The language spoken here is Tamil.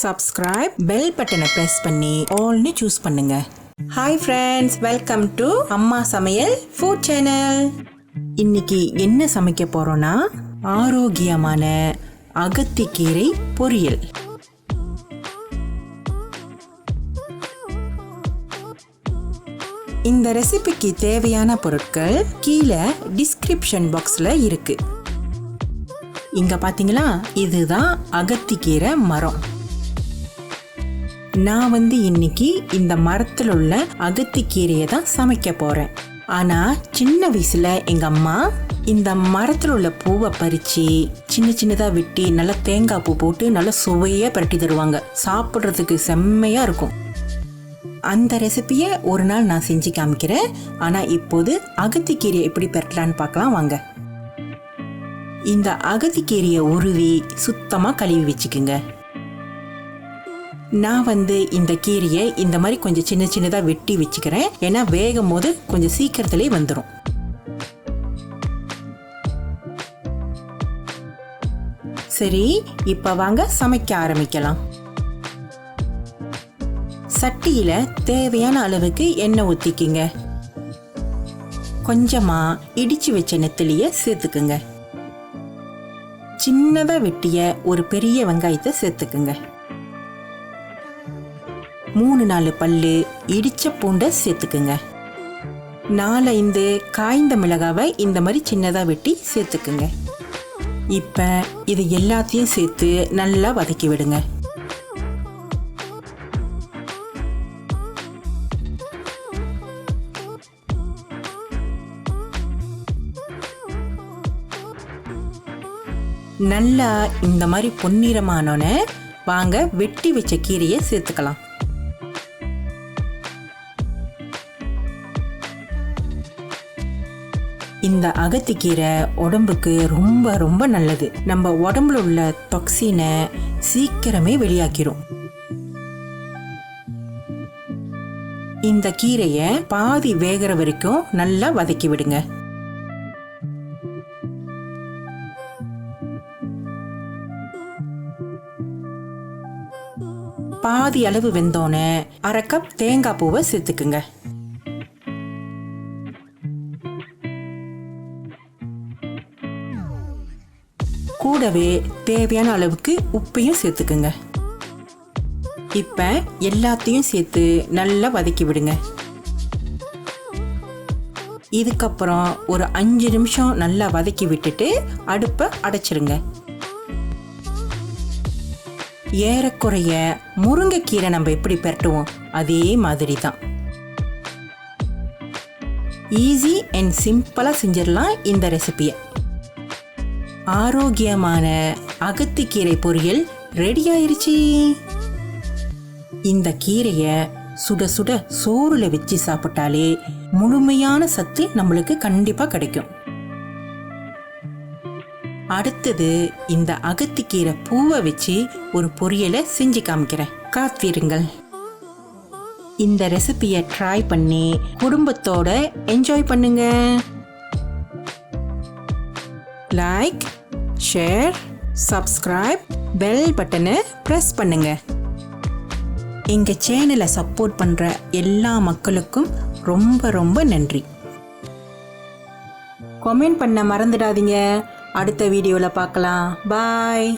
subscribe, bell button press பண்ணி all-னு choose பண்ணுங்க. Hi friends, welcome to Amma Samayal food channel. இன்னைக்கு என்ன சமைக்க போறோம்னா ஆரோக்கியமான அகத்தி கீரை பொரியல். இந்த ரெசிபிக்கு தேவையான பொருட்கள் கீழே டிஸ்கிரிப்ஷன் பாக்ஸ்ல இருக்கு. இங்க பாத்தீங்களா, இதுதான் அகத்தி கீரை மரம். நான் இன்னைக்கு இந்த மரத்தில் உள்ள அகத்தி கீரையை தான் சமைக்க போறேன். ஆனா சின்ன வயசுல எங்க அம்மா இந்த மரத்தில் உள்ள பூவை பறிச்சு சின்ன சின்னதா வெட்டி நல்லா தேங்காய் பூ போட்டு நல்லா சுவையா பரட்டி தருவாங்க. சாப்பிட்றதுக்கு செம்மையா இருக்கும். அந்த ரெசிபியை ஒரு நாள் நான் செஞ்சு காமிக்கிறேன். ஆனா இப்போது அகத்தி கீரையை எப்படி பரட்டலான்னு பார்க்கலாம் வாங்க. இந்த அகத்தி கீரையை உருவி சுத்தமா கழுவி வச்சுக்குங்க. நான் இந்த கீரையை இந்த மாதிரி கொஞ்சம் சின்ன சின்னதா வெட்டி வச்சுக்கிறேன். ஏன்னா வேகும் போது கொஞ்சம் சீக்கிரத்திலே வந்துடும். சரி, இப்ப வாங்க சமைக்க ஆரம்பிக்கலாம். சட்டியில தேவையான அளவுக்கு எண்ணெய் ஊத்திக்குங்க. கொஞ்சமா இடிச்சு வச்ச நெத்திலிய சேர்த்துக்குங்க. சின்னதா வெட்டிய ஒரு பெரிய வெங்காயத்தை சேர்த்துக்குங்க. 3-4 பல்லு இடிச்ச பூண்டை சேர்த்துக்குங்க. 4-5 காய்ந்த மிளகாவை இந்த மாதிரி சின்னதா வெட்டி சேர்த்துக்குங்க. இப்ப இது எல்லாத்தையும் சேர்த்து நல்லா வதக்கி விடுங்க. நல்லா இந்த மாதிரி பொன்னிறமானோன்னு வாங்க வெட்டி வச்ச கீரையை சேர்த்துக்கலாம். இந்த அகத்தி கீரை உடம்புக்கு ரொம்ப ரொம்ப நல்லது. நம்ம உடம்புல உள்ள டாக்ஸினை சீக்கிரமே வெளியாக்கிரும். இந்த கீரையை பாதி வேகிற வரைக்கும் நல்லா வதக்கி விடுங்க. பாதி அளவு வெந்தோன்னு 1/2 கப் தேங்காய் பூவை சேர்த்துக்குங்க. கூடவே தேவையான அளவுக்கு உப்பையும் சேர்த்துக்குங்க. இப்ப எல்லாத்தையும் சேர்த்து நல்லா வதக்கி விடுங்க. இதுக்கப்புறம் ஒரு 5 நிமிஷம் நல்லா வதக்கி விட்டுட்டு அடுப்பை அடைச்சிருங்க. ஏறக்குறைய முருங்கைக்கீரை நம்ம எப்படி பரட்டுவோம் அதே மாதிரி தான். ஈஸி அண்ட் சிம்பிளா செஞ்சிடலாம் இந்த ரெசிபியை. ஆரோக்கியமான அகத்தி கீரை பொரியல் ரெடி ஆயிருச்சு. இந்த கீரையை சுட சுட சோறுல வச்சு சாப்பிட்டாலே முழுமையான சத்து நம்மளுக்கு கண்டிப்பா கிடைக்கும். அடுத்தது இந்த அகத்தி கீரை பூவை வச்சு ஒரு பொரியலை செஞ்சு காமிக்கிறேன், காத்திருங்கள். இந்த ரெசிபியை ட்ரை பண்ணி குடும்பத்தோட என்ஜாய் பண்ணுங்க. லைக், ஷேர், சப்ஸ்கிரைப், பெல் பட்டனை பிரஸ் பண்ணுங்க. எங்க சேனலை சப்போர்ட் பண்ற எல்லா மக்களுக்கும் ரொம்ப ரொம்ப நன்றி. கமெண்ட் பண்ண மறந்துடாதீங்க. அடுத்த வீடியோவில் பார்க்கலாம். பாய்.